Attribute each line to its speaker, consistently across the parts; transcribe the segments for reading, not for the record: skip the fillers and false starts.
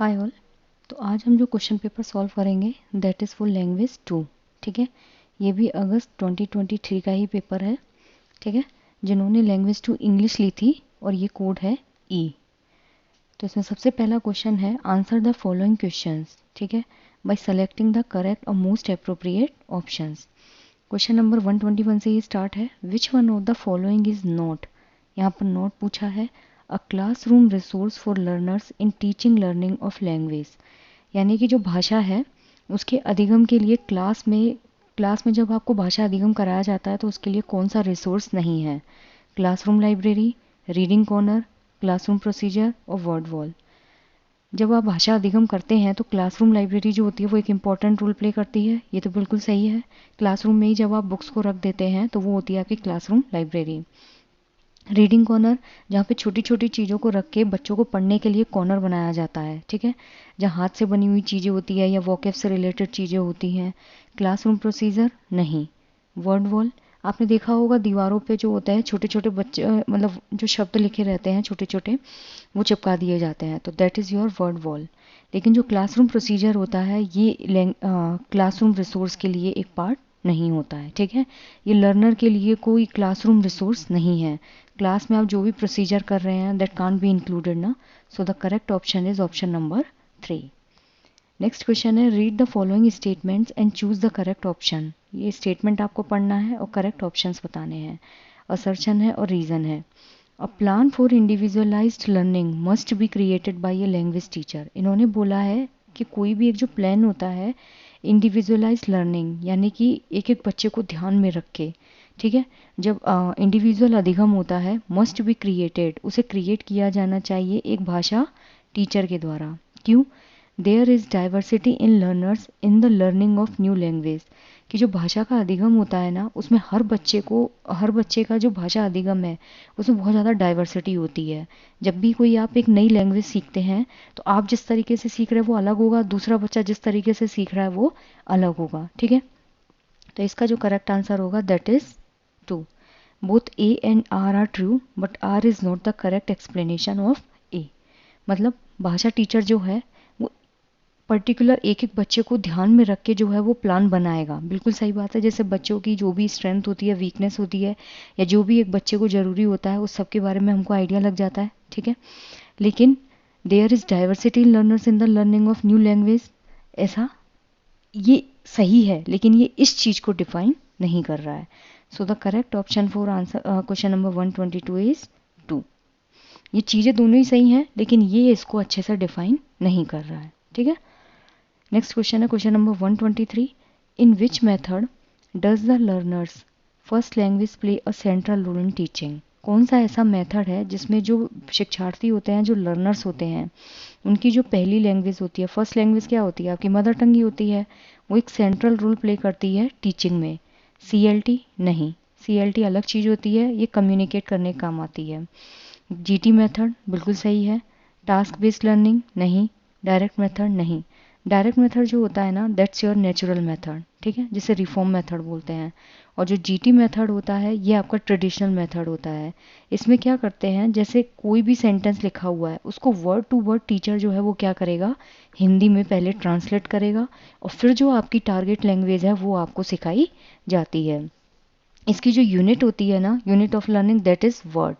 Speaker 1: Hi all. तो आज हम जो क्वेश्चन पेपर सॉल्व करेंगे दैट इज़ फॉर लैंग्वेज 2। ठीक है, ये भी अगस्त 2023 का ही पेपर है। ठीक है, जिन्होंने लैंग्वेज 2 इंग्लिश ली थी और ये कोड है ई। तो इसमें सबसे पहला क्वेश्चन है आंसर द फॉलोइंग क्वेश्चंस। ठीक है, बाय सेलेक्टिंग द करेक्ट और most appropriate options. Question number 121 से ये स्टार्ट है। Which one of the following is not, यहाँ पर नॉट पूछा है, a classroom resource for learners in teaching learning of language. यानी कि जो भाषा है उसके अधिगम के लिए क्लास में जब आपको भाषा अधिगम कराया जाता है तो उसके लिए कौन सा रिसोर्स नहीं है। Classroom library, reading corner, classroom procedure और वर्ड वॉल। जब आप भाषा अधिगम करते हैं तो क्लासरूम लाइब्रेरी जो होती है वो एक इम्पॉर्टेंट रोल प्ले करती है, ये तो बिल्कुल सही है। क्लासरूम में ही जब आप बुक्स को रख देते हैं तो वो होती है आपकी क्लासरूम लाइब्रेरी। रीडिंग कॉर्नर, जहाँ पे छोटी छोटी चीज़ों को रख के बच्चों को पढ़ने के लिए कॉर्नर बनाया जाता है। ठीक है, जहाँ हाथ से बनी हुई चीज़ें होती है या वोकैब से रिलेटेड चीज़ें होती हैं। क्लासरूम प्रोसीजर नहीं। वर्ड वॉल, आपने देखा होगा दीवारों पे जो होता है छोटे छोटे बच्चे मतलब जो शब्द लिखे रहते हैं छोटे छोटे वो चिपका दिए जाते हैं, तो that is your word wall. लेकिन जो क्लासरूम प्रोसीजर होता है ये क्लासरूम रिसोर्स के लिए एक पार्ट नहीं होता है। ठीक है, ये लर्नर के लिए कोई क्लासरूम रिसोर्स नहीं है। क्लास में आप जो भी प्रोसीजर कर रहे हैं दैट कांट बी इंक्लूडेड ना। So the correct option is option number 3। Next question है read the following statements and choose the correct option. ये स्टेटमेंट आपको पढ़ना है और करेक्ट ऑप्शंस बताने हैं। असर्शन है और रीज़न है। A plan for individualised learning must be created by a language teacher. इन्होंने बोला है कि कोई भी एक जो प्लान होता है इंडिविजुअलाइज्ड लर्निंग यानी कि एक एक बच्चे को ध्यान में रख के, ठीक है, जब इंडिविजुअल अधिगम होता है मस्ट बी क्रिएटेड, उसे क्रिएट किया जाना चाहिए एक भाषा टीचर के द्वारा। क्यों? There is diversity in learners in the learning of new language. कि जो भाषा का अधिगम होता है ना उसमें हर बच्चे का जो भाषा अधिगम है उसमें बहुत ज़्यादा डाइवर्सिटी होती है। जब भी कोई आप एक नई लैंग्वेज सीखते हैं तो आप जिस तरीके से सीख रहे हैं वो अलग होगा, दूसरा बच्चा जिस तरीके से सीख रहा है वो अलग होगा। ठीक है, तो इसका जो करेक्ट आंसर होगा that is 2। Both A and R true but R is not the correct explanation of A. मतलब भाषा टीचर जो है वो पर्टिकुलर एक एक बच्चे को ध्यान में रख के जो है वो प्लान बनाएगा। बिल्कुल सही बात है, जैसे बच्चों की जो भी स्ट्रेंथ होती है, वीकनेस होती है, या जो भी एक बच्चे को ज़रूरी होता है उस सब के बारे में हमको आइडिया लग जाता है। ठीक है, लेकिन there is diversity in learners in the learning of new language, ऐसा ये सही है लेकिन ये इस चीज़ को डिफाइन नहीं कर रहा है। So the correct option for answer question number 122 is 2। ये चीज़ें दोनों ही सही हैं लेकिन ये इसको अच्छे से डिफाइन नहीं कर रहा है। ठीक है, नेक्स्ट क्वेश्चन है question number 123। In which method does the learners first language play a central role in teaching. कौन सा ऐसा मेथड है जिसमें जो शिक्षार्थी होते हैं, जो लर्नर्स होते हैं, उनकी जो पहली लैंग्वेज होती है, फर्स्ट लैंग्वेज क्या होती है, आपकी मदर टंग ही होती है, वो एक सेंट्रल रोल प्ले करती है टीचिंग में। CLT नहीं, CLT अलग चीज़ होती है, ये कम्युनिकेट करने का काम आती है। GT मेथड बिल्कुल सही है। टास्क बेस्ड लर्निंग नहीं। डायरेक्ट मेथड नहीं। डायरेक्ट मेथड जो होता है ना दैट्स योर नेचुरल मेथड, ठीक है, जिसे रिफॉर्म मेथड बोलते हैं। और जो GT मेथड होता है ये आपका ट्रेडिशनल मेथड होता है। इसमें क्या करते हैं, जैसे कोई भी सेंटेंस लिखा हुआ है उसको वर्ड टू वर्ड टीचर जो है वो क्या करेगा, हिंदी में पहले ट्रांसलेट करेगा और फिर जो आपकी टारगेट लैंग्वेज है वो आपको सिखाई जाती है। इसकी जो यूनिट होती है ना, unit of learning that is word.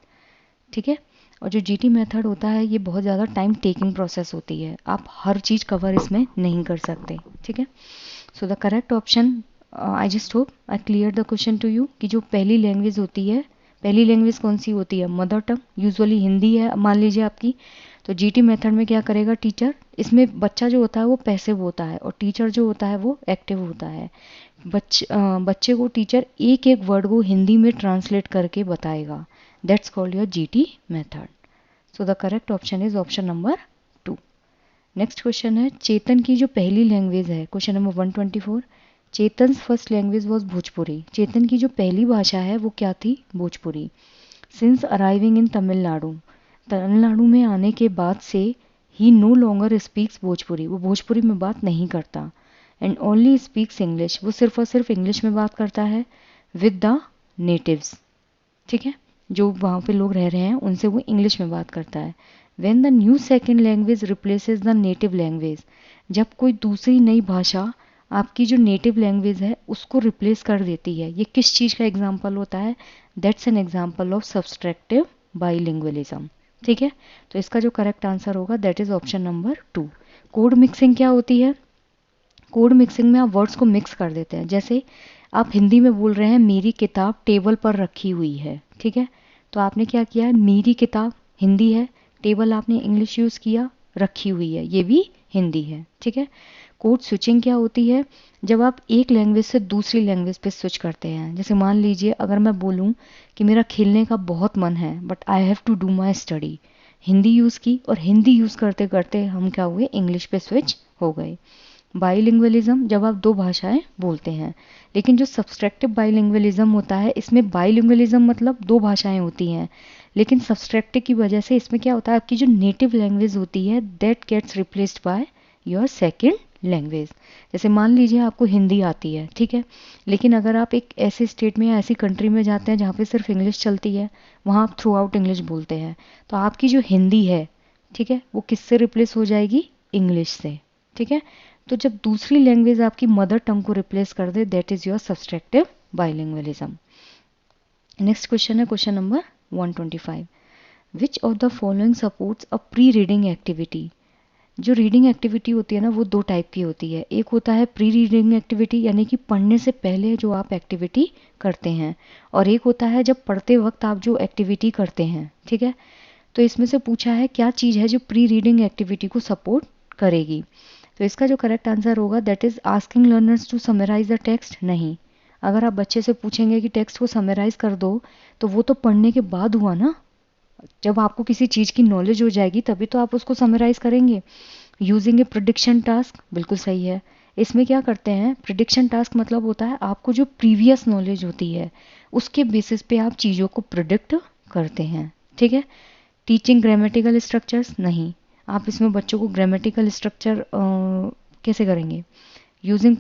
Speaker 1: ठीक है, और जो GT मेथड होता है ये बहुत ज़्यादा टाइम टेकिंग प्रोसेस होती है, आप हर चीज़ कवर इसमें नहीं कर सकते। ठीक है, so the correct option, I just hope I clear the question to you, कि जो पहली लैंग्वेज होती है, पहली लैंग्वेज कौन सी होती है, मदर टंग, यूजुअली हिंदी है मान लीजिए आपकी, तो GT मेथड में क्या करेगा टीचर, इसमें बच्चा जो होता है वो पैसिव होता है और टीचर जो होता है वो एक्टिव होता है। बच्चे को टीचर एक एक वर्ड को हिंदी में ट्रांसलेट करके बताएगा, that's called your GT method. So the correct option is option number 2। Next question है चेतन की जो पहली लैंग्वेज है, question number 124। Chetan first language was Bhojpuri. Chetan की जो पहली भाषा है वो क्या थी, Bhojpuri. Since arriving in Tamil Nadu, Tamil Nadu में आने के बाद से ही नो लॉन्गर स्पीक्स भोजपुरी, वो भोजपुरी में बात नहीं करता। एंड ओनली स्पीक्स इंग्लिश, वो सिर्फ और सिर्फ इंग्लिश में बात करता है विद द नेटिव्स। ठीक है, जो वहाँ पे लोग रह रहे हैं उनसे वो इंग्लिश में बात करता है। When the new second language replaces the native language, जब कोई दूसरी नई भाषा आपकी जो नेटिव लैंग्वेज है उसको रिप्लेस कर देती है। ये किस चीज़ का एग्जाम्पल होता है? That's an example of subtractive bilingualism. ठीक है, तो इसका जो करेक्ट आंसर होगा that is option number 2। Code mixing क्या होती है? कोड मिक्सिंग में आप वर्ड्स को मिक्स कर देते हैं। जैसे आप हिंदी में बोल रहे हैं मेरी किताब टेबल पर रखी हुई है, ठीक है, तो आपने क्या किया है, मेरी किताब हिंदी है, टेबल आपने इंग्लिश यूज़ किया, रखी हुई है ये भी हिंदी है। ठीक है, कोड स्विचिंग क्या होती है? जब आप एक लैंग्वेज से दूसरी लैंग्वेज पे स्विच करते हैं। जैसे मान लीजिए अगर मैं बोलूँ कि मेरा खेलने का बहुत मन है but I have to do my study, Hindi use की और हिंदी यूज़ करते करते हम क्या हुए, इंग्लिश पे स्विच हो गए। बाइलिंगुअलिज्म जब आप दो भाषाएं बोलते हैं। लेकिन जो सब्सट्रैक्टिव बाइलिंगुअलिज्म होता है इसमें बाइलिंगुअलिज्म मतलब दो भाषाएं होती हैं, लेकिन सब्सट्रैक्टिव की वजह से इसमें क्या होता है, आपकी जो नेटिव लैंग्वेज होती है that gets replaced by your second language. जैसे मान लीजिए आपको हिंदी आती है, ठीक है, लेकिन अगर आप एक ऐसे स्टेट में या ऐसी कंट्री में जाते हैं जहाँ पे सिर्फ इंग्लिश चलती है, वहाँ आप थ्रू आउट इंग्लिश बोलते हैं, तो आपकी जो हिंदी है, ठीक है, वो किससे रिप्लेस हो जाएगी, इंग्लिश से। ठीक है, तो जब दूसरी लैंग्वेज आपकी मदर टंग को रिप्लेस कर दे that is your subtractive bilingualism. Next question है question number 125। Which of the following supports a pre reading activity? जो रीडिंग एक्टिविटी होती है ना वो दो टाइप की होती है। एक होता है प्री रीडिंग एक्टिविटी यानी कि पढ़ने से पहले जो आप एक्टिविटी करते हैं, और एक होता है जब पढ़ते वक्त आप जो एक्टिविटी करते हैं। ठीक है, तो इसमें से पूछा है क्या चीज़ है जो प्री रीडिंग एक्टिविटी को सपोर्ट करेगी। तो इसका जो करेक्ट आंसर होगा that is asking learners to summarise the text. नहीं, अगर आप बच्चे से पूछेंगे कि टेक्स्ट को समराइज कर दो तो वो तो पढ़ने के बाद हुआ ना, जब आपको किसी चीज़ की नॉलेज हो जाएगी तभी तो आप उसको समराइज करेंगे। यूजिंग ए प्रिडिक्शन टास्क, बिल्कुल सही है। इसमें क्या करते हैं, प्रिडिक्शन टास्क मतलब होता है आपको जो प्रीवियस नॉलेज होती है उसके बेसिस पे आप चीज़ों को प्रिडिक्ट करते हैं। ठीक है, टीचिंग ग्रामेटिकल स्ट्रक्चर्स, नहीं, आप इसमें बच्चों को ग्रामेटिकल स्ट्रक्चर कैसे करेंगे। यूजिंग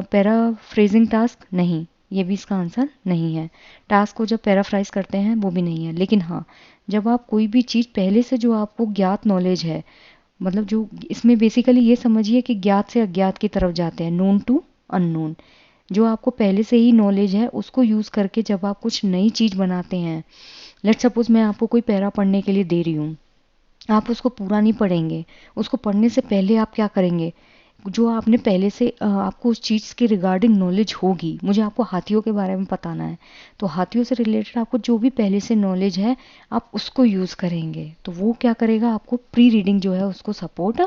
Speaker 1: पैराफ्रेजिंग टास्क, नहीं, ये भी इसका आंसर नहीं है। टास्क को जब पैराफ्राइज करते हैं वो भी नहीं है। लेकिन हाँ, जब आप कोई भी चीज़ पहले से जो आपको ज्ञात नॉलेज है, मतलब जो इसमें बेसिकली ये समझिए कि ज्ञात से अज्ञात की तरफ जाते हैं, नोन टू अननोन, जो आपको पहले से ही नॉलेज है उसको यूज़ करके जब आप कुछ नई चीज़ बनाते हैं। लेट्स सपोज मैं आपको कोई पैरा पढ़ने के लिए दे रही हूँ, आप उसको पूरा नहीं पढ़ेंगे, उसको पढ़ने से पहले आप क्या करेंगे, जो आपने पहले से आपको उस चीज़ के रिगार्डिंग नॉलेज होगी। मुझे आपको हाथियों के बारे में बताना है, तो हाथियों से रिलेटेड आपको जो भी पहले से नॉलेज है आप उसको यूज़ करेंगे, तो वो क्या करेगा, आपको प्री रीडिंग जो है उसको सपोर्ट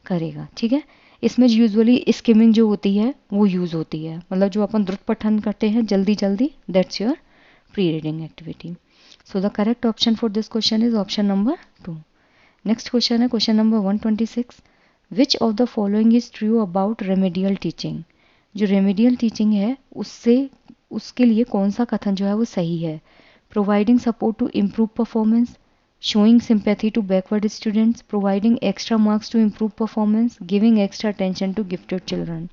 Speaker 1: करेगा। ठीक है, इसमें यूजुअली स्किमिंग जो होती है वो यूज़ होती है, मतलब जो अपन द्रुत पठन करते हैं जल्दी जल्दी, that's your pre reading activity. So the correct option for this question is option number 2। Next question है question number 126। Which of the following is true about remedial teaching? जो रेमेडियल टीचिंग है उसके लिए कौन सा कथन जो है वो सही है। Providing support to improve performance, showing sympathy to backward students, providing extra marks to improve performance, giving extra attention to gifted children।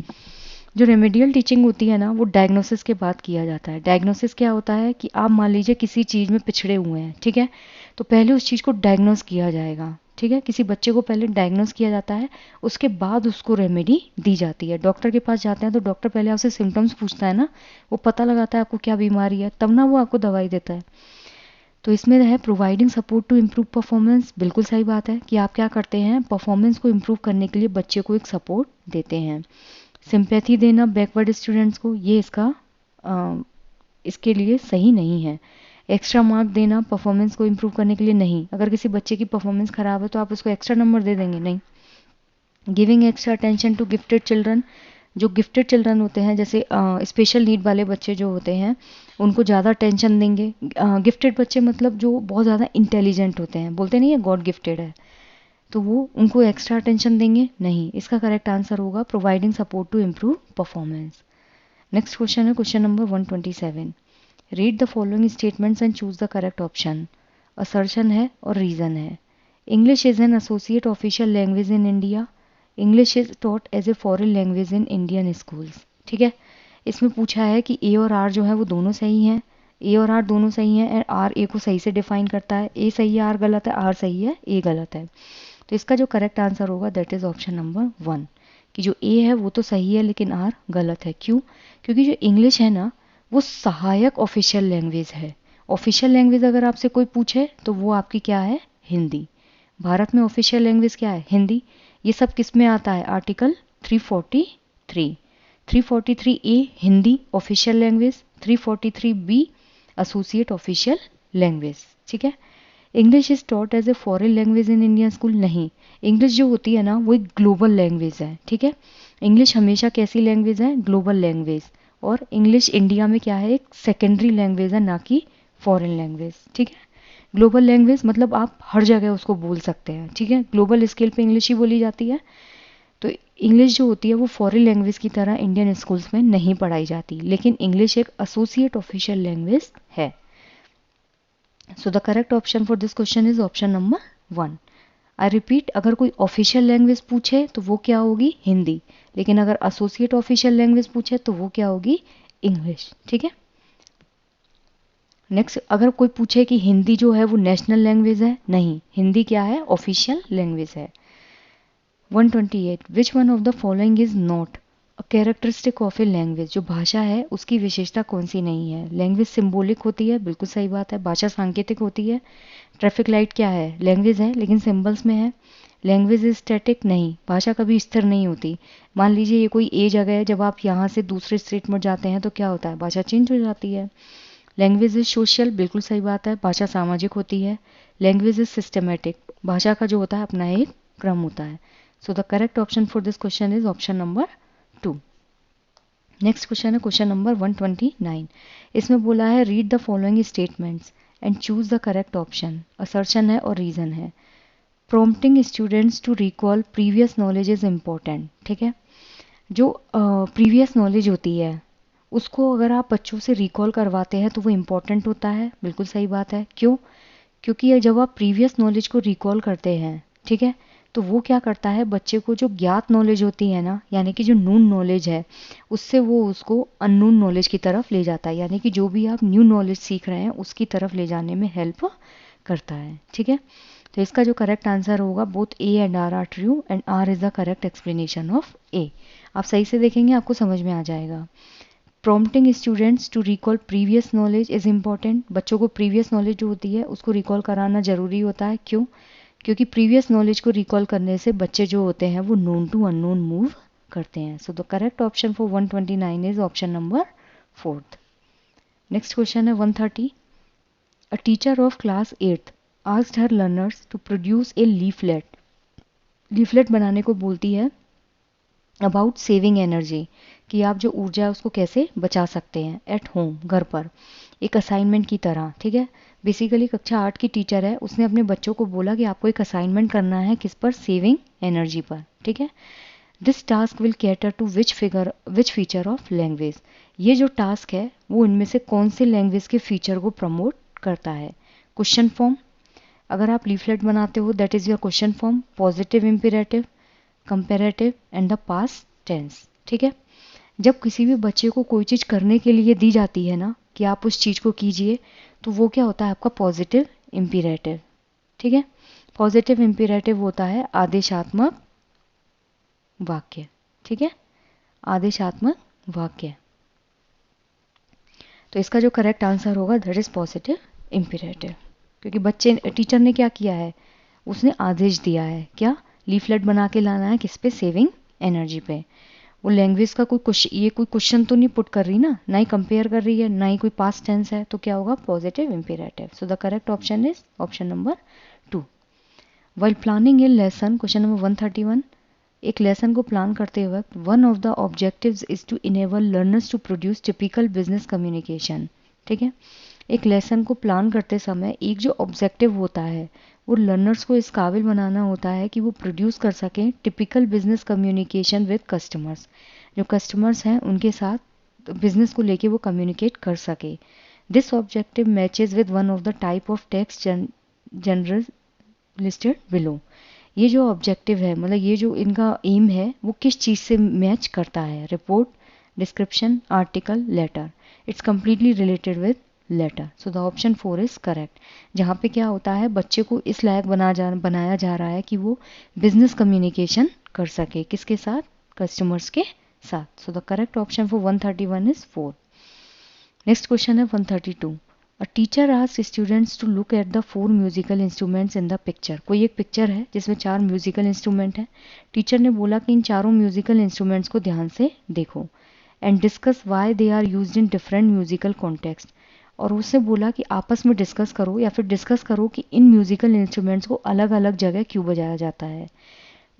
Speaker 1: जो रेमेडियल टीचिंग होती है ना वो डायग्नोसिस के बाद किया जाता है। डायग्नोसिस क्या होता है कि आप मान लीजिए किसी चीज़ में पिछड़े हुए हैं, ठीक है, तो पहले उस चीज़ को डायग्नोस किया जाएगा। ठीक है, किसी बच्चे को पहले डायग्नोस किया जाता है, उसके बाद उसको रेमेडी दी जाती है। डॉक्टर के पास जाते हैं तो डॉक्टर पहले आपसे सिम्टम्स पूछता है ना, वो पता लगाता है आपको क्या बीमारी है, तब ना वो आपको दवाई देता है। तो इसमें है providing support to improve performance, बिल्कुल सही बात है कि आप क्या करते हैं, परफॉर्मेंस को इम्प्रूव करने के लिए बच्चे को एक सपोर्ट देते हैं। सिंपैथी देना बैकवर्ड स्टूडेंट्स को, ये इसके लिए सही नहीं है। एक्स्ट्रा मार्क देना परफॉर्मेंस को इम्प्रूव करने के लिए नहीं। अगर किसी बच्चे की परफॉर्मेंस खराब है तो आप उसको एक्स्ट्रा नंबर दे देंगे, नहीं। Giving extra attention to gifted children, जो गिफ्टेड चिल्ड्रन होते हैं जैसे स्पेशल नीड वाले बच्चे जो होते हैं उनको ज़्यादा टेंशन देंगे। गिफ्टेड बच्चे मतलब जो बहुत ज़्यादा इंटेलिजेंट होते हैं, बोलते नहीं है गॉड गिफ्टेड है, तो वो उनको एक्स्ट्रा अटेंशन देंगे, नहीं। इसका करेक्ट आंसर होगा providing support to improve performance. Next question है question number 127। Read the following statements and choose the correct option. Assertion है और रीज़न है। English is an associate official language in India. English is taught as a foreign language in Indian schools. ठीक है, इसमें पूछा है कि ए और आर जो है वो दोनों सही हैं, ए और आर दोनों सही हैं, आर ए को सही से डिफाइन करता है, ए सही है आर गलत है, आर सही है ए गलत है। तो इसका जो करेक्ट आंसर होगा दैट इज ऑप्शन नंबर 1, कि जो ए है वो तो सही है लेकिन आर गलत है। क्यों? क्योंकि जो इंग्लिश है ना वो सहायक ऑफिशियल लैंग्वेज है। ऑफिशियल लैंग्वेज अगर आपसे कोई पूछे तो वो आपकी क्या है? हिंदी। भारत में ऑफिशियल लैंग्वेज क्या है? हिंदी। ये सब किस में आता है? Article 343। 343 A Hindi official language, 343 B associate official language. ठीक है। English is taught as a foreign language in Indian school? नहीं, इंग्लिश जो होती है ना वो एक ग्लोबल लैंग्वेज है। ठीक है। इंग्लिश हमेशा कैसी लैंग्वेज है? Global language. और इंग्लिश इंडिया में क्या है? एक सेकेंडरी लैंग्वेज है, ना कि फॉरेन लैंग्वेज। ठीक है। ग्लोबल लैंग्वेज मतलब आप हर जगह उसको बोल सकते हैं। ठीक है। ग्लोबल स्केल पे इंग्लिश ही बोली जाती है। तो इंग्लिश जो होती है वो फॉरेन लैंग्वेज की तरह इंडियन स्कूल्स में नहीं पढ़ाई जाती, लेकिन इंग्लिश एक एसोसिएट ऑफिशियल लैंग्वेज है। So the correct option for this question is option number 1। I repeat, अगर कोई ऑफिशियल लैंग्वेज पूछे तो वो क्या होगी? हिंदी। लेकिन अगर एसोसिएट ऑफिशियल लैंग्वेज पूछे तो वो क्या होगी? इंग्लिश। ठीक है। नेक्स्ट, अगर कोई पूछे कि हिंदी जो है वो नेशनल लैंग्वेज है? नहीं, हिंदी क्या है? ऑफिशियल लैंग्वेज है। 128 which one of the following is not a characteristic of a language? जो भाषा है उसकी विशेषता कौन सी नहीं है? लैंग्वेज सिंबॉलिक होती है, बिल्कुल सही बात है। भाषा सांकेतिक होती है। ट्रैफिक लाइट क्या है? लैंग्वेज है लेकिन सिंबल्स में है। Language is static? नहीं, भाषा कभी स्थिर नहीं होती। मान लीजिए ये कोई ए जगह है, जब आप यहाँ से दूसरे स्टेट में जाते हैं तो क्या होता है? भाषा चेंज हो जाती है। Language is social? बिल्कुल सही बात है, भाषा सामाजिक होती है। Language is systematic? भाषा का जो होता है अपना एक क्रम होता है। So the correct option for this question is option number 2। Next question है क्वेश्चन नंबर 129। इसमें बोला है read the following statements and choose the correct option. Assertion है और रीजन है। Prompting students to recall previous knowledge is important. ठीक है। जो प्रीवियस नॉलेज होती है उसको अगर आप बच्चों से रिकॉल करवाते हैं तो वो इम्पोर्टेंट होता है। बिल्कुल सही बात है। क्यों? क्योंकि जब आप प्रीवियस नॉलेज को रिकॉल करते हैं, ठीक है, तो वो क्या करता है, बच्चे को जो ज्ञात नॉलेज होती है ना, यानी कि जो नून नॉलेज है, उससे वो उसको अननोन नॉलेज की तरफ ले जाता है। यानी कि जो भी आप न्यू नॉलेज सीख रहे हैं उसकी तरफ ले जाने में हेल्प करता है। ठीक है। तो इसका जो करेक्ट आंसर होगा both A and R R true and R is the correct explanation of A. आप सही से देखेंगे आपको समझ में आ जाएगा। Prompting students to recall previous knowledge is important. बच्चों को प्रीवियस नॉलेज जो होती है उसको रिकॉल कराना जरूरी होता है। क्यों? क्योंकि प्रीवियस नॉलेज को रिकॉल करने से बच्चे जो होते हैं वो नोन टू अननोन मूव करते हैं। So the correct option for 129 is option number 4। Next question है 130। A teacher of class 8th asked her learners to produce a leaflet. Leaflet बनाने को बोलती है अबाउट सेविंग एनर्जी, कि आप जो ऊर्जा है उसको कैसे बचा सकते हैं एट होम, घर पर, एक असाइनमेंट की तरह। ठीक है। बेसिकली कक्षा 8 की टीचर है, उसने अपने बच्चों को बोला कि आपको एक असाइनमेंट करना है किस पर? सेविंग एनर्जी पर। ठीक है। This task will cater to which feature of language? ये जो टास्क है वो इनमें से कौन से लैंग्वेज के फीचर को प्रमोट करता है? क्वेश्चन फॉर्म, अगर आप लीफलेट बनाते हो that is your question form. Positive imperative, comparative and the past tense. ठीक है। जब किसी भी बच्चे को कोई चीज़ करने के लिए दी जाती है ना कि आप उस चीज़ को कीजिए, तो वो क्या होता है? आपका पॉजिटिव इंपीरेटिव। ठीक है। पॉजिटिव इंपीरेटिव होता है आदेशात्मक वाक्य। ठीक है। आदेशात्मक वाक्य। तो इसका जो करेक्ट आंसर होगा दैट इज पॉजिटिव इंपीरेटिव, क्योंकि बच्चे टीचर ने क्या किया है? उसने आदेश दिया है क्या? लीफलेट बना के लाना है किस पे? सेविंग एनर्जी पे। वो लैंग्वेज का ये कोई क्वेश्चन तो नहीं पुट कर रही ना, ना ही कंपेयर कर रही है, ना ही कोई पास्ट टेंस है, तो क्या होगा? Positive imperative. So the correct option is option number 2। While planning a lesson, question number 131। एक लेसन को प्लान करते वक्त one of the objectives is to enable learners to produce typical business communication. ठीक है। एक लेसन को plan करते समय एक जो ऑब्जेक्टिव होता है वो लर्नर्स को इस काबिल बनाना होता है कि वो प्रोड्यूस कर सकें typical business communication with customers. जो कस्टमर्स हैं उनके साथ बिजनेस को लेके वो कम्युनिकेट कर सके। This objective matches with one of the type of text general listed below. ये जो ऑब्जेक्टिव है, मतलब ये जो इनका एम है, वो किस चीज़ से मैच करता है? Report, description, article, letter. It's completely related with letter. So the option 4 is correct. जहाँ पे क्या होता है, बच्चे को इस लायक बनाया जा रहा है कि वो बिजनेस कम्युनिकेशन कर सके, किसके साथ, कस्टमर्स के साथ। So the correct option for 131 is 4। Next question है 132। A teacher asked students to look at the 4 musical instruments in the picture. कोई एक पिक्चर है जिसमें 4 म्यूजिकल इंस्ट्रूमेंट है। टीचर ने बोला कि इन चारों म्यूजिकल इंस्ट्रूमेंट्स को ध्यान से देखो and discuss why they are used in different musical context. और उससे बोला कि आपस में डिस्कस करो या फिर डिस्कस करो कि इन म्यूजिकल इंस्ट्रूमेंट्स को अलग अलग जगह क्यों बजाया जाता है।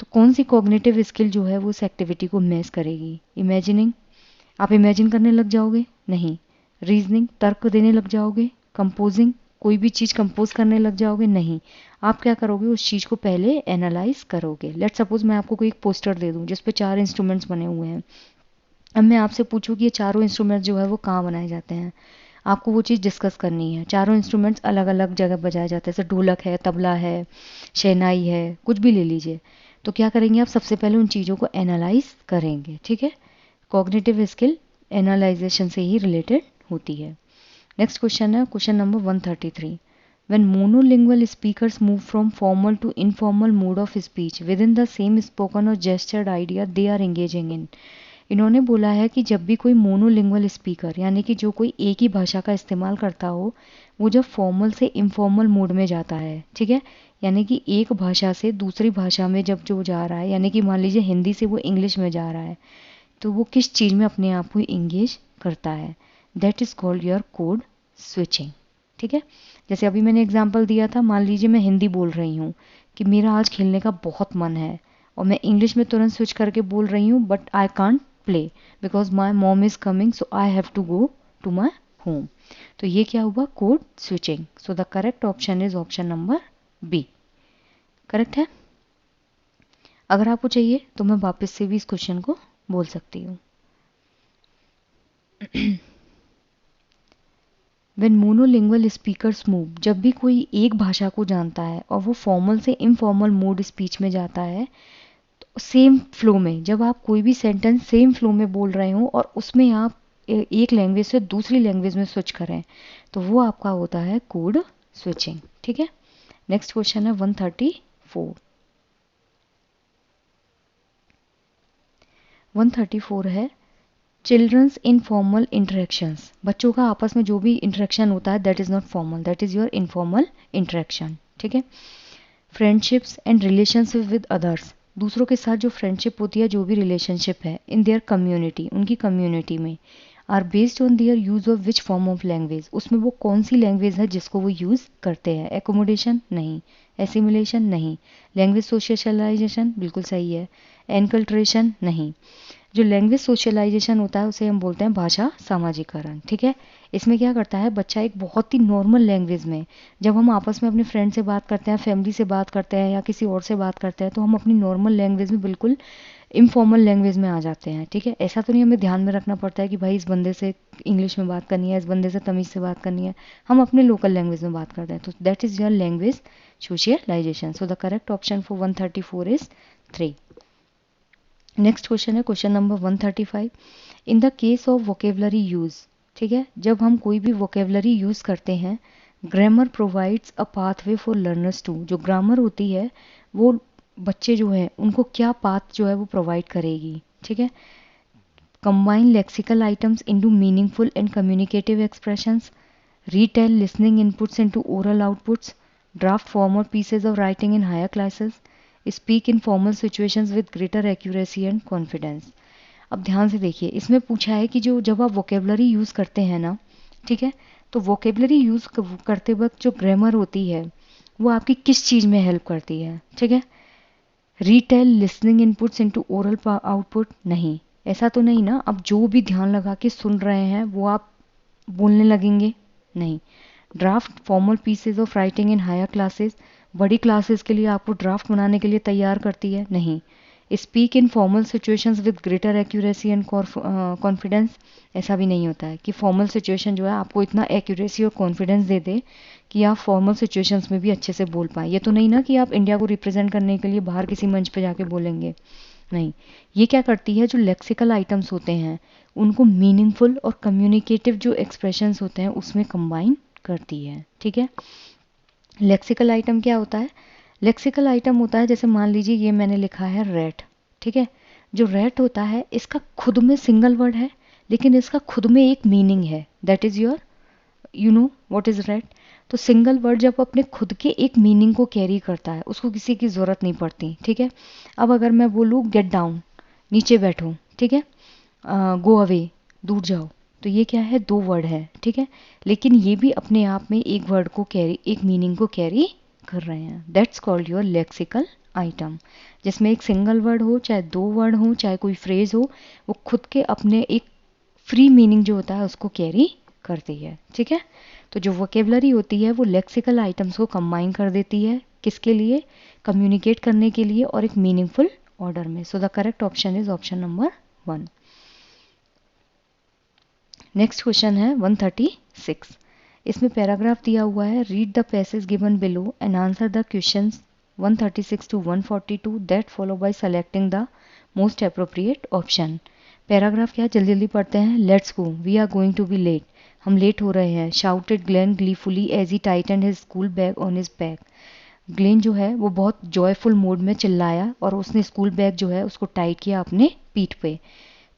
Speaker 1: तो कौन सी कॉग्निटिव स्किल जो है वो उस एक्टिविटी को मेस करेगी। इमेजिनिंग, आप इमेजिन करने लग जाओगे, नहीं। रीजनिंग, तर्क देने लग जाओगे। कंपोजिंग, कोई भी चीज़ कंपोज करने लग जाओगे, नहीं। आप क्या करोगे, उस चीज़ को पहले एनालाइज करोगे। लेट सपोज मैं आपको कोई एक पोस्टर दे दूँ जिस पे 4 इंस्ट्रूमेंट्स बने हुए हैं। अब मैं आपसे पूछूँ कि ये चारों इंस्ट्रूमेंट्स जो है वो कहाँ बनाए जाते हैं। आपको वो चीज़ डिस्कस करनी है। चारों इंस्ट्रूमेंट्स अलग अलग जगह बजाए जाते हैं, जैसे ढोलक है, तबला है, शहनाई है, कुछ भी ले लीजिए। तो क्या करेंगे आप, सबसे पहले उन चीज़ों को एनालाइज करेंगे, ठीक है। कॉग्निटिव स्किल एनालाइजेशन से ही रिलेटेड होती है। नेक्स्ट क्वेश्चन है question number 133। When monolingual speakers move from formal to informal mode of speech within the same spoken or gestured idea they are engaging in। इन्होंने बोला है कि जब भी कोई मोनोलिंगुअल स्पीकर यानी कि जो कोई एक ही भाषा का इस्तेमाल करता हो, वो जब फॉर्मल से इनफॉर्मल मोड में जाता है, ठीक है, यानी कि एक भाषा से दूसरी भाषा में जब जो जा रहा है, यानी कि मान लीजिए हिंदी से वो इंग्लिश में जा रहा है, तो वो किस चीज़ में अपने आप को इंगेज करता है, that is called your code switching, ठीक है। जैसे अभी मैंने एग्जांपल दिया था, मान लीजिए मैं हिंदी बोल रही हूँ कि मेरा आज खेलने का बहुत मन है, और मैं इंग्लिश में तुरंत स्विच करके बोल रही हूँ but I can't play because my mom is coming so I have to go to my home. तो ये क्या हुआ, code switching. So the correct option is option number B, correct है। अगर आपको चाहिए तो मैं वापस से भी इस क्वेश्चन को बोल सकती हूँ। When monolingual speakers move, जब भी कोई एक भाषा को जानता है और वो फॉर्मल से इनफॉर्मल मोड स्पीच में जाता है, तो सेम फ्लो में, जब आप कोई भी सेंटेंस सेम फ्लो में बोल रहे हो और उसमें आप एक लैंग्वेज से दूसरी लैंग्वेज में स्विच करें, तो वो आपका होता है कोड स्विचिंग, ठीक है। नेक्स्ट क्वेश्चन है 134। 134 है चिल्ड्रंस इनफॉर्मल इंटरेक्शंस। बच्चों का आपस में जो भी इंटरेक्शन होता है that is not formal, that is your informal interaction, ठीक है। Friendships and relationship with others, दूसरों के साथ जो फ्रेंडशिप होती है, जो भी रिलेशनशिप है इन देयर कम्युनिटी, उनकी कम्युनिटी में, are based on their use of which form of language, उसमें वो कौन सी लैंग्वेज है जिसको वो यूज़ करते हैं। एकोमोडेशन नहीं, एसिमुलेशन नहीं, लैंग्वेज सोशलाइजेशन बिल्कुल सही है, एनकल्ट्रेशन नहीं। जो लैंग्वेज सोशलाइजेशन होता है उसे हम बोलते हैं भाषा सामाजिकरण, ठीक है। इसमें क्या करता है, बच्चा एक बहुत ही नॉर्मल लैंग्वेज में, जब हम आपस में अपने फ्रेंड से बात करते हैं, फैमिली से बात करते हैं या किसी और से बात करते हैं, तो हम अपनी नॉर्मल लैंग्वेज में बिल्कुल इनफॉर्मल लैंग्वेज में आ जाते हैं, ठीक है। ऐसा तो नहीं हमें ध्यान में रखना पड़ता है कि भाई इस बंदे से इंग्लिश में बात करनी है, इस बंदे से तमीज़ से बात करनी है, हम अपने लोकल लैंग्वेज में बात करते हैं। तो that is your language socialization. So the correct option for 134 is 3। Next question है question number 135। In the case of vocabulary use, ठीक है, जब हम कोई भी वोकेबलरी यूज़ करते हैं, grammar provides a pathway for learners to, जो ग्रामर होती है वो बच्चे जो है उनको क्या पाथ जो है वो प्रोवाइड करेगी, ठीक है। Combine lexical items into meaningful and communicative expressions, retell listening inputs into oral outputs, draft formal pieces of writing in higher classes, speak in formal situations with greater accuracy and confidence. अब ध्यान से देखिए, इसमें पूछा है कि जो जब आप वोकेबलरी यूज़ करते हैं ना, ठीक है, तो वोकेबलरी यूज़ करते वक्त जो ग्रामर होती है वो आपकी किस चीज़ में हेल्प करती है, ठीक है। Retail listening inputs into oral output नहीं, ऐसा तो नहीं ना, अब जो भी ध्यान लगा के सुन रहे हैं वो आप बोलने लगेंगे, नहीं। Draft formal pieces of writing in higher classes, बड़ी क्लासेस के लिए आपको ड्राफ्ट बनाने के लिए तैयार करती है, नहीं। Speak in formal situations with greater accuracy and confidence, ऐसा भी नहीं होता है कि फॉर्मल सिचुएशन जो है आपको इतना एक्यूरेसी और कॉन्फिडेंस दे दे कि आप फॉर्मल सिचुएशंस में भी अच्छे से बोल पाए। ये तो नहीं ना कि आप इंडिया को रिप्रेजेंट करने के लिए बाहर किसी मंच पे जाके बोलेंगे, नहीं, ये क्या करती है, जो लेक्सिकल आइटम्स होते हैं उनको मीनिंगफुल और कम्युनिकेटिव जो एक्सप्रेशंस होते हैं उसमें कंबाइन करती है। ठीक है, लेक्सिकल आइटम क्या होता है, लेक्सिकल आइटम होता है जैसे मान लीजिए ये मैंने लिखा है रेट। ठीक है, जो रेट होता है इसका खुद में सिंगल वर्ड है लेकिन इसका खुद में एक मीनिंग है, that is your, you know what is rate. तो सिंगल वर्ड जब अपने खुद के एक मीनिंग को कैरी करता है उसको किसी की ज़रूरत नहीं पड़ती। ठीक है, अब अगर मैं बोलूँ गेट डाउन, नीचे बैठो, ठीक है, गो अवे, दूर जाओ, तो ये क्या है, दो वर्ड है। ठीक है, लेकिन ये भी अपने आप में एक वर्ड को कैरी, एक मीनिंग को कैरी कर रहे हैं, that's called your lexical item. जिसमें एक सिंगल वर्ड हो, चाहे दो वर्ड हो, चाहे कोई फ्रेज हो, वो खुद के अपने एक फ्री मीनिंग जो होता है उसको कैरी करती है। ठीक है, तो जो वोकेबलरी होती है वो लेक्सिकल आइटम्स को कंबाइन कर देती है, किसके लिए, कम्युनिकेट करने के लिए और एक मीनिंगफुल ऑर्डर में। So the correct option is option number 1। Next question है 136। इसमें पैराग्राफ दिया हुआ है, read the passage given below and answer the questions 136 to 142 that follow by selecting the most appropriate option. Paragraph क्या है, जल्दी जल्दी पढ़ते हैं। Let's go, we are going to be late, हम लेट हो रहे हैं। Shouted Glenn gleefully as he tightened his school bag on his back. Glenn जो है वो बहुत जॉयफुल मूड में चिल्लाया और उसने स्कूल बैग जो है उसको टाइट किया अपने पीठ पे।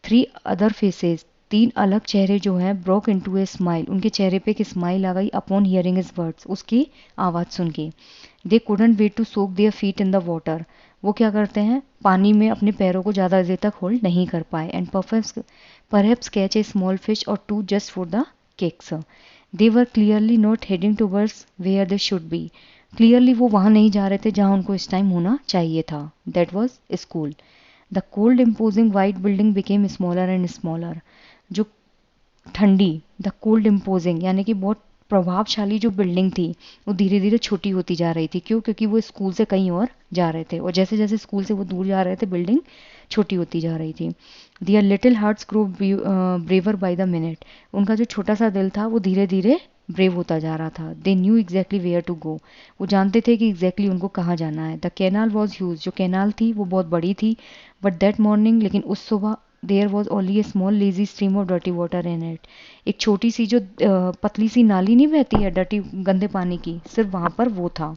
Speaker 1: 3 अदर फेसेस, 3 अलग चेहरे जो हैं, ब्रोक इनटू ए स्माइल, उनके चेहरे पे एक स्माइल आ गई अपॉन हियरिंग हिज वर्ड्स, उसकी आवाज़ सुन के। They couldn't wait to soak their feet in the water, वो क्या करते हैं, पानी में अपने पैरों को ज़्यादा देर तक होल्ड नहीं कर पाए। And perhaps catch a small fish or 2 just for the cakes. They were clearly not heading towards where they should be, clearly वो वहाँ नहीं जा रहे थे जहाँ उनको इस टाइम होना चाहिए था, that was school. The cold imposing white building became smaller and smaller, जो ठंडी, द कोल्ड इम्पोजिंग यानी कि बहुत प्रभावशाली जो बिल्डिंग थी वो धीरे धीरे छोटी होती जा रही थी। क्यों, क्योंकि वो स्कूल से कहीं और जा रहे थे और जैसे जैसे स्कूल से वो दूर जा रहे थे बिल्डिंग छोटी होती जा रही थी। Their little hearts grow braver by the minute, उनका जो छोटा सा दिल था वो धीरे धीरे ब्रेव होता जा रहा था। They knew exactly where to go, वो जानते थे कि एग्जैक्टली उनको कहाँ जाना है। द कैनाल वॉज ह्यूज, जो कैनाल थी वो बहुत बड़ी थी। बट दैट मॉर्निंग, लेकिन उस सुबह, there was only a small lazy stream of dirty water in it, एक छोटी सी जो पतली सी नाली नहीं बहती है डर्टी गंदे पानी की, सिर्फ वहाँ पर वो था।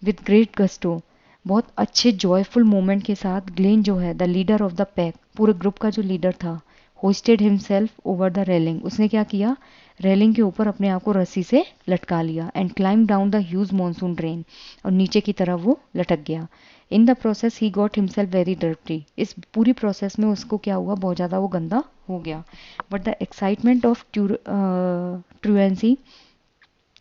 Speaker 1: विद ग्रेट गस्टो, बहुत अच्छे जॉयफुल मोमेंट के साथ, ग्लेन जो है the leader of the pack, पूरे ग्रुप का जो लीडर था, hosted himself over the railing, उसने क्या किया, रेलिंग के ऊपर अपने आप को रस्सी से लटका लिया। And climb down the huge monsoon drain, और नीचे की तरफ वो लटक गया। In the process he got himself very dirty, इस पूरी प्रोसेस में उसको क्या हुआ, बहुत ज़्यादा वो गंदा हो गया। But the excitement of truancy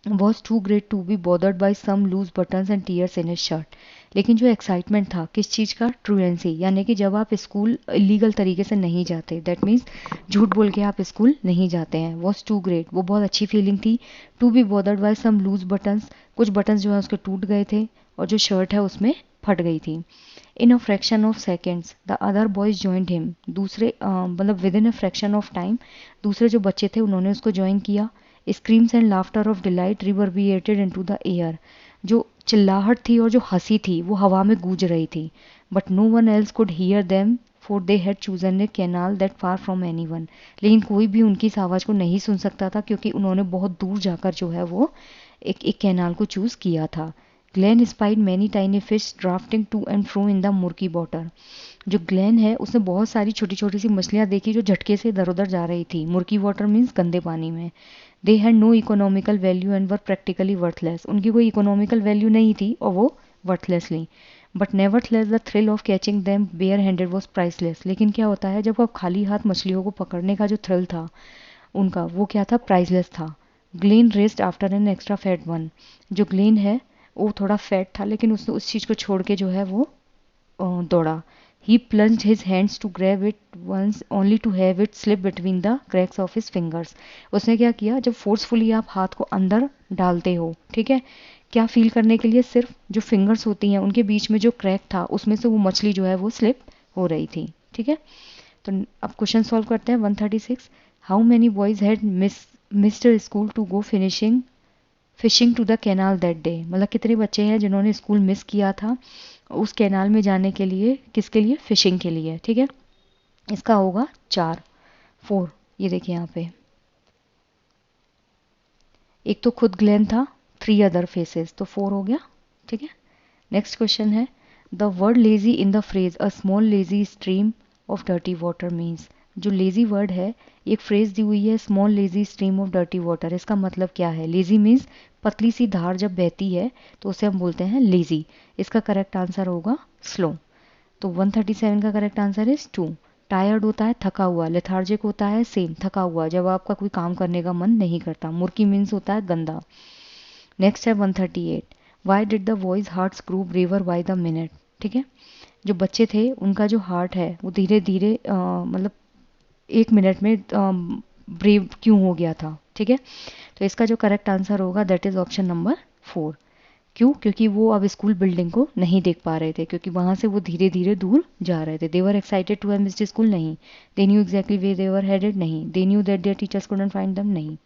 Speaker 1: was too great to be bothered by some loose buttons and tears in his shirt. लेकिन जो एक्साइटमेंट था किस चीज़ का, ट्रूएंसी, यानी कि जब आप स्कूल इलीगल तरीके से नहीं जाते, दैट मीन्स झूठ बोल के आप स्कूल नहीं जाते हैं, वॉज टू ग्रेट, वो बहुत अच्छी फीलिंग थी। To be bothered by some loose buttons, कुछ बटन्स जो है उसके टूट गए थे और जो शर्ट है उसमें फट गई थी। In a fraction of seconds the other boys joined him, दूसरे मतलब within a fraction of time दूसरे जो बच्चे थे उन्होंने उसको ज्वाइन किया। Screams and laughter of delight reverberated into the air, जो चिल्लाहट थी और जो हंसी थी वो हवा में गूंज रही थी। But no one else could hear them for they had chosen a canal that far from anyone, लेकिन कोई भी उनकी इस आवाज़ को नहीं सुन सकता था क्योंकि उन्होंने बहुत दूर जाकर जो है वो एक कैनाल को चूज़ किया था। Glen spied many tiny fish drafting to and fro in the murky water, जो ग्लेन है उसने बहुत सारी छोटी छोटी सी मछलियाँ देखी जो झटके से इधर उधर जा रही थी। मुर्की वाटर मीन्स गंदे पानी में। They had no economical value and were practically worthless, उनकी कोई इकोनॉमिकल वैल्यू नहीं थी और वो worthlessly. But nevertheless the thrill of catching them bare handed was priceless, लेकिन क्या होता है जब आप खाली हाथ मछलियों को पकड़ने का जो थ्रिल था उनका वो क्या था, प्राइसलेस था। Glenn raised after an extra fat one, जो ग्लेन है वो थोड़ा फैट था लेकिन उसने उस चीज़ को छोड़ के जो है वो दौड़ा। ही plunged his hands to grab it once only to have it slip between the cracks of his fingers, उसने क्या किया, जब फोर्सफुली आप हाथ को अंदर डालते हो, ठीक है, क्या फील करने के लिए, सिर्फ जो फिंगर्स होती हैं उनके बीच में जो क्रैक था उसमें से वो मछली जो है वो स्लिप हो रही थी। ठीक है, तो अब क्वेश्चन सॉल्व करते हैं। 136, how many boys had missed school to go fishing to the canal that day, मतलब कितने बच्चे हैं जिन्होंने स्कूल मिस किया था उस कैनाल में जाने के लिए, किसके लिए, फिशिंग के लिए, ठीक है। इसका होगा 4, ये देखिए यहाँ पे, एक तो खुद ग्लेन था, 3 अदर फेसेस, तो 4 हो गया, ठीक है। नेक्स्ट क्वेश्चन है, the word lazy in the phrase a small lazy stream of dirty water means, जो लेजी वर्ड है, एक फ्रेज दी हुई है small lazy stream of dirty water, इसका मतलब क्या है? लेजी मीन्स पतली सी धार जब बहती है तो उसे हम बोलते हैं लेजी। इसका करेक्ट आंसर होगा स्लो। तो 137 का करेक्ट आंसर इज 2। टायर्ड होता है थका हुआ, लेथार्जिक होता है सेम थका हुआ, जब आपका कोई काम करने का मन नहीं करता। मुर्की मीन्स होता है गंदा। नेक्स्ट है 138, why did the boys hearts grow braver by the minute, ठीक है। जो बच्चे थे उनका जो हार्ट है वो धीरे धीरे मतलब 1 मिनट में ब्रेव क्यों हो गया था, ठीक है। तो इसका जो करेक्ट आंसर होगा दैट इज ऑप्शन नंबर 4। क्यों? क्योंकि वो अब स्कूल बिल्डिंग को नहीं देख पा रहे थे, क्योंकि वहां से वो धीरे धीरे दूर जा रहे थे। They were excited to have missed school, नहीं। They knew exactly way they were headed, नहीं। They knew that their teachers couldn't find them, नहीं।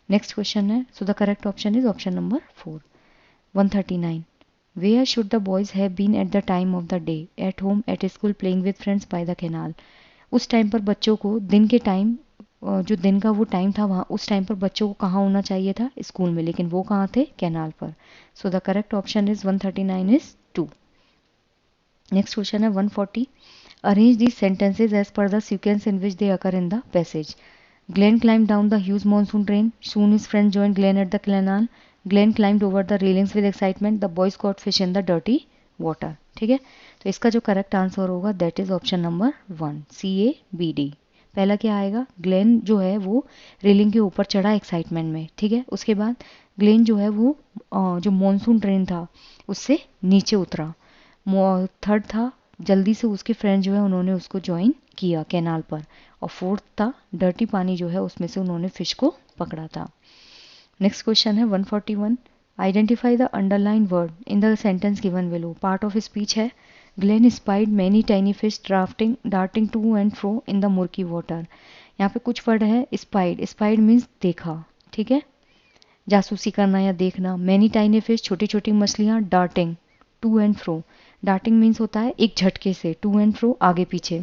Speaker 1: नेक्स्ट क्वेश्चन है, so the correct option is option number 4। 139, where should the boys have been at the time of the day, at home, at school, playing with friends, by the canal. उस time पर बच्चों को दिन के time, जो दिन का वो टाइम था वहाँ, उस टाइम पर बच्चों को कहाँ होना चाहिए था? स्कूल में, लेकिन वो कहाँ थे? कैनाल पर। So the correct option is 139 is 2। Next question है 140, arrange these sentences as per the sequence in which they occur in the passage. Glenn climbed down the huge monsoon train. Soon his friends joined Glenn at the canal. Glenn climbed over the railings with excitement. The boys caught fish in the dirty water. ठीक है, तो इसका जो correct answer होगा that is option number 1, CABD। पहला क्या आएगा? Glenn जो है वो रेलिंग के ऊपर चढ़ा एक्साइटमेंट में, ठीक है। उसके बाद ग्लेन जो है वो जो मॉनसून ट्रेन था उससे नीचे उतरा। थर्ड था, जल्दी से उसके फ्रेंड जो है उन्होंने उसको ज्वाइन किया कैनाल पर। और फोर्थ था, डर्टी पानी जो है उसमें से उन्होंने फिश को पकड़ा था। नेक्स्ट क्वेश्चन है 141, identify the underline word in the sentence given below. Part of speech है, Glen spied many tiny fish darting to and fro in the murky water. यहाँ पे कुछ वर्ड है, स्पाइड, स्पाइड मीन्स देखा, ठीक है, जासूसी करना या देखना। मैनी टाइनी फिश, छोटी छोटी मछलियाँ। Darting, to and fro, darting means होता है एक झटके से, टू एंड फ्रो आगे पीछे।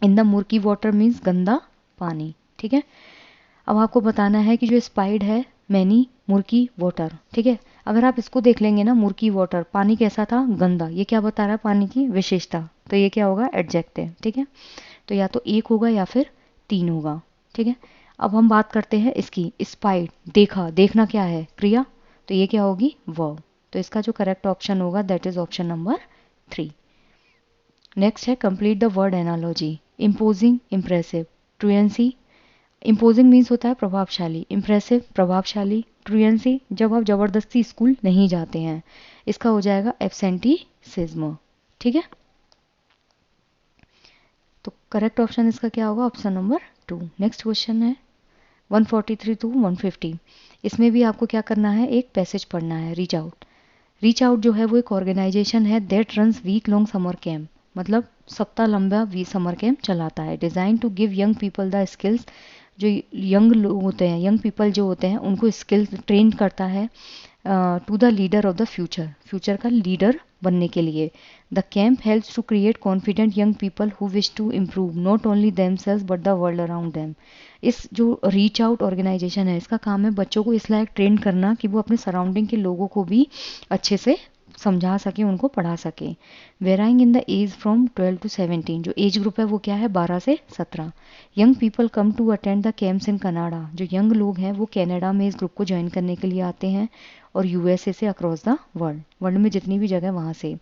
Speaker 1: इन द मुर्की वाटर मीन्स गंदा पानी, ठीक है। अब आपको बताना है कि जो स्पाइड है मैनी मुर्की वाटर, ठीक है। अगर आप इसको देख लेंगे ना, मुर्की वाटर, पानी कैसा था? गंदा। ये क्या बता रहा है? पानी की विशेषता। तो ये क्या होगा? एडजेक्टिव, ठीक है। तो या तो 1 होगा या फिर 3 होगा, ठीक है। अब हम बात करते हैं इसकी, स्पाइड, देखा, देखना क्या है? क्रिया। तो ये क्या होगी? वर्ब। तो इसका जो करेक्ट ऑप्शन होगा that is option number 3। Next है complete the word analogy. Imposing, impressive, truancy. Imposing means होता है प्रभावशाली, इम्प्रेसिव प्रभावशाली, ट्रुएंसी जब आप जबरदस्ती स्कूल नहीं जाते हैं। इसका हो जाएगा एब्सेंटीसिज्म, ठीक है। तो करेक्ट ऑप्शन इसका क्या होगा? Option number 2। नेक्स्ट क्वेश्चन है 143 टू 150। इसमें भी आपको क्या करना है? एक पैसेज पढ़ना है, रीच आउट। रीच आउट जो है वो एक ऑर्गेनाइजेशन है that runs week long summer camp, मतलब सप्ताह लंबा समर कैंप चलाता है। Design to give young people the skills, जो यंग लोग होते हैं, यंग पीपल जो होते हैं उनको स्किल्स ट्रेन करता है to the leader of the future, future का लीडर बनने के लिए। The camp helps to create confident young people who wish to improve not only themselves but the world around them. इस जो रीच आउट ऑर्गेनाइजेशन है इसका काम है बच्चों को इस लायक ट्रेन करना कि वो अपने सराउंडिंग के लोगों को भी अच्छे से समझा सके, उनको पढ़ा सके। Varying in the age from 12 to 17, जो एज ग्रुप है वो क्या है? 12 से 17। Young people come to attend the camps in Canada, जो यंग लोग हैं वो कनाडा में इस ग्रुप को ज्वाइन करने के लिए आते हैं, और यूएसए से अक्रॉस द वर्ल्ड, वर्ल्ड में जितनी भी जगह वहाँ से।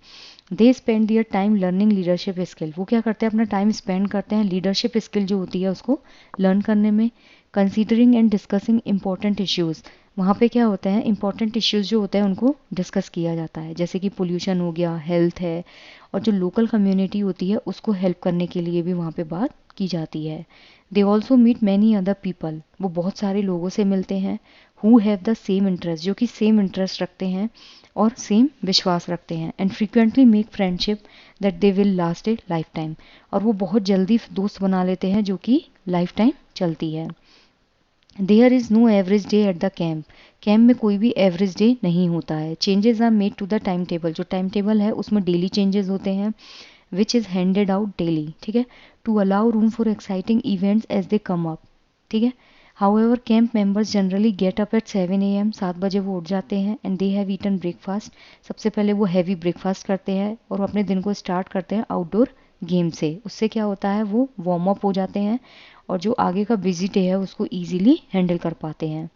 Speaker 1: They spend their time learning leadership skill, वो क्या करते हैं? अपना टाइम स्पेंड करते हैं लीडरशिप स्किल जो होती है उसको लर्न करने में। Considering and discussing important issues, वहाँ पे क्या होता है? इंपॉर्टेंट इश्यूज़ जो होते हैं उनको डिस्कस किया जाता है, जैसे कि पोल्यूशन हो गया, हेल्थ है, और जो लोकल कम्युनिटी होती है उसको हेल्प करने के लिए भी वहाँ पे बात की जाती है। They also meet many other people, वो बहुत सारे लोगों से मिलते हैं who have the same interest, जो कि सेम इंटरेस्ट रखते हैं और सेम विश्वास रखते हैं। And frequently make friendship that they will last A life time, और वो बहुत जल्दी दोस्त बना लेते हैं जो कि लाइफ टाइम चलती है। There is no average day at the camp, camp में कोई भी एवरेज डे नहीं होता है। Changes are made to the time table, जो टाइम टेबल है उसमें डेली चेंजेस होते हैं, which is handed out daily, ठीक है, to allow room for exciting events as they come up, ठीक है। However camp members generally get up at 7 AM, 7 बजे वो उठ जाते हैं, and they have eaten breakfast, सबसे पहले वो हैवी ब्रेकफास्ट करते हैं और अपने दिन को स्टार्ट करते हैं आउटडोर गेम से। उससे क्या होता है, वो वार्म अप हो जाते हैं और जो आगे का बिजी डे है उसको ईजिली हैंडल कर पाते हैं।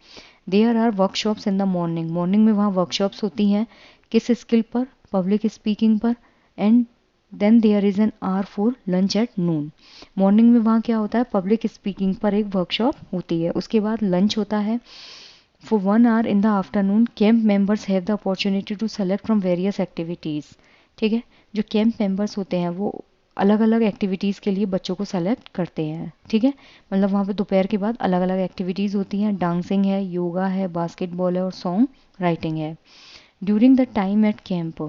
Speaker 1: There are workshops in the morning, morning में वहाँ वर्कशॉप्स होती हैं, किस स्किल पर, पब्लिक स्पीकिंग पर, and then there is an hour for lunch at noon. Morning में वहाँ क्या होता है, पब्लिक स्पीकिंग पर एक वर्कशॉप होती है, उसके बाद लंच होता है। For 1 hour in the afternoon camp members have the opportunity to select from various activities, ठीक है। जो कैंप मेंबर्स होते हैं वो अलग अलग एक्टिविटीज़ के लिए बच्चों को सेलेक्ट करते हैं, ठीक है। मतलब वहाँ पे दोपहर के बाद अलग अलग एक्टिविटीज़ होती हैं, डांसिंग है, योगा है, बास्केटबॉल है और सॉन्ग राइटिंग है। During the time at camp,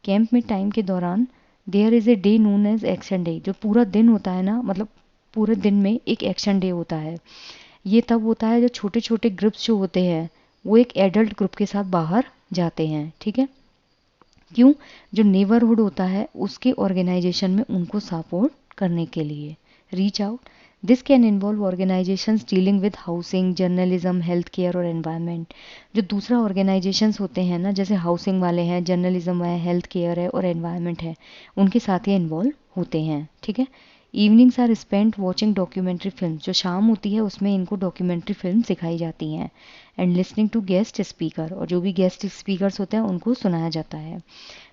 Speaker 1: camp में टाइम के दौरान there is a day known as action day, जो पूरा दिन होता है ना, मतलब पूरे दिन में एक एक्शन डे होता है। ये तब होता है जब छोटे छोटे ग्रुप्स जो होते हैं वो एक एडल्ट ग्रुप के साथ बाहर जाते हैं, ठीक है। क्यों, जो नेबरहुड होता है उसके ऑर्गेनाइजेशन में उनको सपोर्ट करने के लिए। Reach out, this can involve organisations dealing with housing, journalism, health care और एनवायरनमेंट। जो दूसरा ऑर्गेनाइजेशंस होते हैं ना, जैसे हाउसिंग वाले हैं, जर्नलिज्म है, हेल्थ केयर है और एनवायरनमेंट है, उनके साथ ये इन्वॉल्व होते हैं, ठीक है। Evenings are spent watching documentary film, जो शाम होती है उसमें इनको डॉक्यूमेंट्री फिल्म सिखाई जाती हैं, and listening to guest speaker, और जो भी गेस्ट स्पीकर्स होते हैं उनको सुनाया जाता है।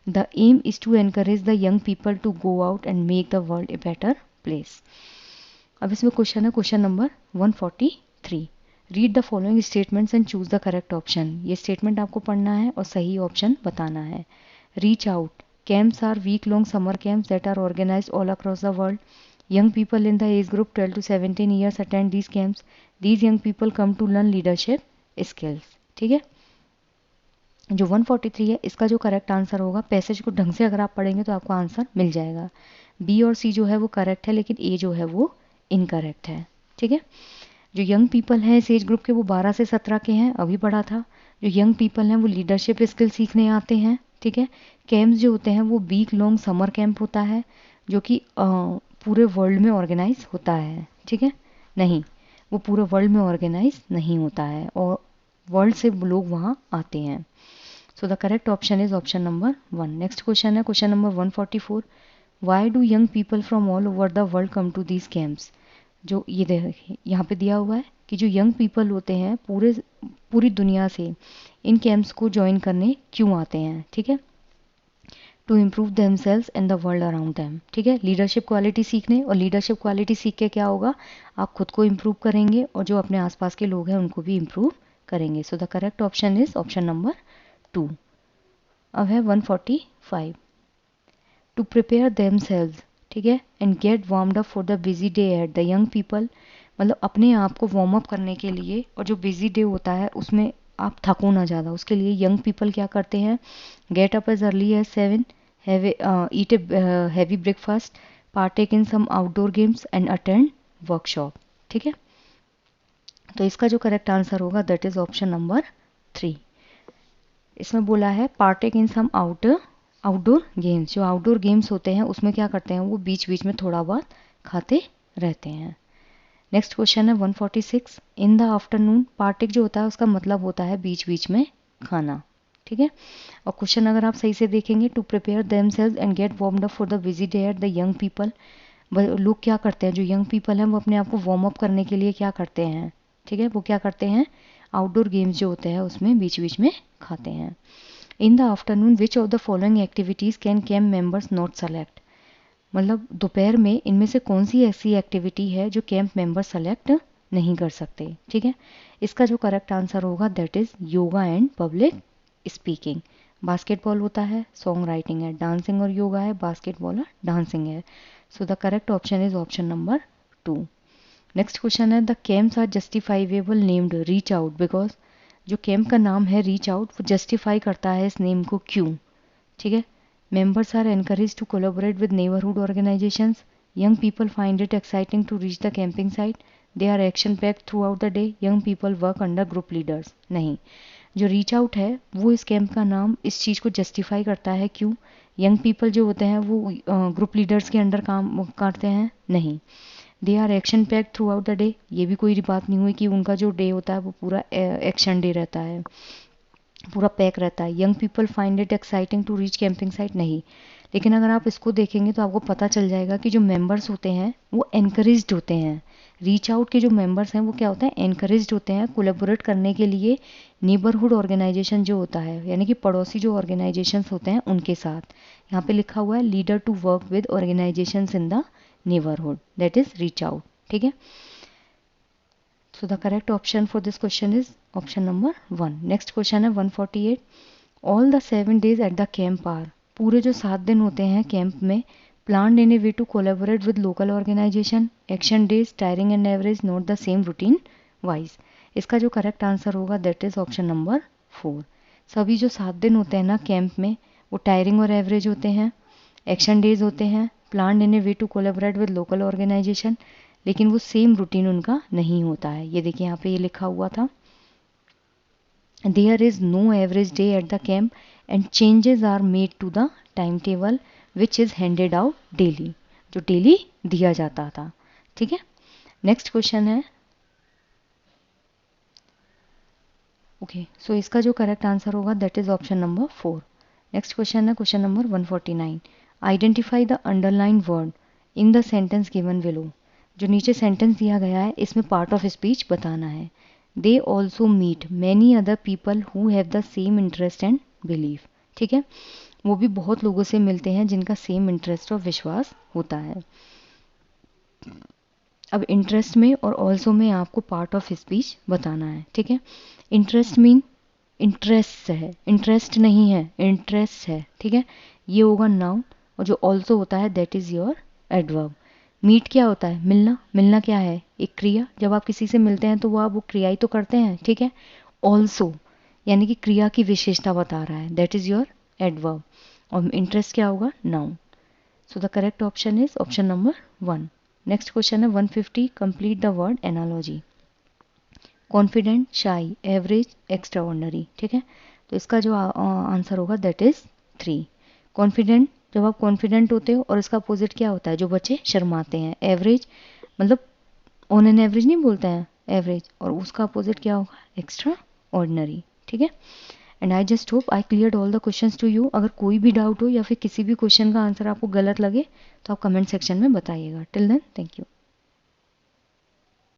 Speaker 1: The aim is to encourage the young people to go out and make the world a better place. अब इसमें क्वेश्चन है, question number 143, read the following statements and choose the correct option. ये स्टेटमेंट आपको पढ़ना है और सही option बताना है। Reach out, camps are week long summer camps that are organized all across the world. Young people in the age group 12 to 17 years attend these camps. These young people come to learn leadership skills, ठीक है। जो 143 है इसका जो correct answer होगा, passage को ढंग से अगर आप पढ़ेंगे तो आपको आंसर मिल जाएगा। बी और सी जो है वो करेक्ट है, लेकिन ए जो है वो इनकरेक्ट है, ठीक है। जो यंग पीपल हैं इस एज ग्रुप के वो 12 से 17 के हैं, अभी पढ़ा था। जो यंग पीपल हैं वो लीडरशिप स्किल सीखने आते हैं, ठीक है। कैंप्स जो होते हैं वो वीक लॉन्ग समर कैंप होता है, जो कि पूरे वर्ल्ड में ऑर्गेनाइज होता है, ठीक है। नहीं, वो पूरे वर्ल्ड में ऑर्गेनाइज नहीं होता है और वर्ल्ड से लोग वहाँ आते हैं। So the correct option is option number 1। Next question है, question number 144, why do young people from all over the world come to these camps. जो ये देखिए यहाँ पे दिया हुआ है कि जो यंग पीपल होते हैं पूरी दुनिया से इन कैंप्स को ज्वाइन करने क्यों आते हैं, ठीक है। To improve themselves and the world around them, ठीक है। लीडरशिप क्वालिटी सीखने, और लीडरशिप क्वालिटी सीख के क्या होगा, आप खुद को इम्प्रूव करेंगे और जो अपने आसपास के लोग हैं उनको भी इम्प्रूव करेंगे। So the correct option is option number 2। अब है 145, टू प्रिपेयर देमसेल्स, ठीक है, and get warmed up for the busy day at the young people, मतलब अपने आप को वार्म अप करने के लिए, और जो बिजी डे होता है उसमें आप थको ना ज़्यादा, उसके लिए यंग पीपल क्या करते हैं, get up as early as 7, eat a heavy breakfast, partake in some outdoor games and attend workshop, ठीक है। तो इसका जो करेक्ट आंसर होगा दैट इज ऑप्शन नंबर 3। इसमें बोला है पार्टेक इन सम आउटडोर गेम्स, जो आउटडोर गेम्स होते हैं उसमें क्या करते हैं वो बीच बीच में थोड़ा बहुत खाते रहते हैं। नेक्स्ट क्वेश्चन है 146, इन द आफ्टरनून, पार्टेक जो होता है उसका मतलब होता है बीच बीच में खाना, ठीक है। और क्वेश्चन अगर आप सही से देखेंगे, to prepare themselves and get warmed up for the busy day at the young people, लोग क्या करते हैं, जो यंग पीपल हैं वो अपने आप को वार्म अप करने के लिए क्या करते हैं, ठीक है, वो क्या करते हैं, आउटडोर गेम्स जो होते हैं उसमें बीच बीच में खाते हैं। इन the afternoon which of the following activities can camp members not select, मतलब दोपहर में इनमें से कौन सी ऐसी एक्टिविटी है जो कैंप मेंबर सेलेक्ट नहीं कर सकते, ठीक है। इसका जो करेक्ट आंसर होगा that is yoga and public speaking. Basketball होता है, सॉन्ग राइटिंग है, डांसिंग और योगा है, बास्केटबॉल और डांसिंग है। So the correct option is option number 2। Next question है, the camps are justifiable named reach out because, जो कैंप का नाम है रीच आउट वो जस्टिफाई करता है इस नेम को क्यों, ठीक है। Members are encourage to collaborate with neighbourhood organizations, young people find it exciting to reach the camping site, they are action packed throughout the day, young people work under group leaders, नहीं। जो reach out है वो इस camp का नाम इस चीज़ को justify करता है, क्यों, यंग पीपल जो होते हैं वो ग्रुप लीडर्स के अंडर काम करते हैं, नहीं। They are action packed throughout the day, ये भी कोई बात नहीं हुई कि उनका जो डे होता है वो पूरा एक्शन डे रहता है, पूरा पैक रहता है। Young people find it exciting to reach camping site, नहीं। लेकिन अगर आप इसको देखेंगे तो आपको पता चल जाएगा कि जो मेंबर्स होते हैं वो एनकरेज्ड होते हैं। रीच आउट के जो मेंबर्स हैं वो क्या होता है, एनकरेज्ड होते हैं कोलेबोरेट करने के लिए नेबरहुड ऑर्गेनाइजेशन जो होता है, यानी कि पड़ोसी जो ऑर्गेनाइजेशंस होते हैं उनके साथ। यहाँ पे लिखा हुआ है leader to work with organizations in the neighbourhood, that is reach out, ठीक है। So the correct option for this question is option number 1. Next question है 148. All the 7 days at the camp are, पूरे जो 7 दिन होते हैं camp में, planned in a way to collaborate with local organization, action days, tiring and average, not the same routine wise. इसका जो correct answer होगा दैट इज ऑप्शन नंबर 4. सभी जो 7 दिन होते हैं ना कैंप में वो टायरिंग और एवरेज होते हैं, एक्शन डेज होते हैं, planned in a way to collaborate with local organization, लेकिन वो सेम रूटीन उनका नहीं होता है। ये देखिए यहाँ पे ये लिखा हुआ था, there is no average day at the camp and changes are made to the time table which is handed out daily, जो डेली दिया जाता था, ठीक है। नेक्स्ट क्वेश्चन है, ओके सो इसका जो करेक्ट आंसर होगा that is option number 4. Next question है question number 149. Identify the underline word in the sentence given below, जो नीचे सेंटेंस दिया गया है इसमें पार्ट ऑफ स्पीच बताना है। They also meet many other people who have the same interest and belief, ठीक है, वो भी बहुत लोगों से मिलते हैं जिनका सेम इंटरेस्ट और विश्वास होता है। अब इंटरेस्ट में और ऑल्सो में आपको पार्ट ऑफ स्पीच बताना है, ठीक है। इंटरेस्ट मीन इंटरेस्ट है, इंटरेस्ट नहीं है, इंटरेस्ट है, ठीक है, ये होगा नाउन, और जो ऑल्सो होता है that is your adverb. Meet क्या होता है, मिलना, मिलना क्या है, एक क्रिया, जब आप किसी से मिलते हैं तो आप वो क्रिया ही तो करते हैं, ठीक है। ऑल्सो यानी कि क्रिया की विशेषता बता रहा है, दैट इज योर एडवर्ब, और इंटरेस्ट क्या होगा, noun. So the correct option is option number 1. Next question है 150. Complete the word analogy, confident, शाई, एवरेज, एक्स्ट्रा ऑर्डिनरी, ठीक है। तो इसका जो आंसर होगा दैट इज 3. कॉन्फिडेंट, जब आप कॉन्फिडेंट होते हो, और इसका अपोजिट क्या होता है, जो बच्चे शर्माते हैं। एवरेज मतलब ऑन एन एवरेज नहीं बोलते हैं, एवरेज, और उसका अपोजिट क्या होगा, एक्स्ट्रा ऑर्डिनरी, ठीक है। And I just hope I cleared all the questions to you. अगर कोई भी डाउट हो या फिर किसी भी क्वेश्चन का आंसर आपको गलत लगे तो आप कमेंट सेक्शन में बताइएगा. Till then thank you.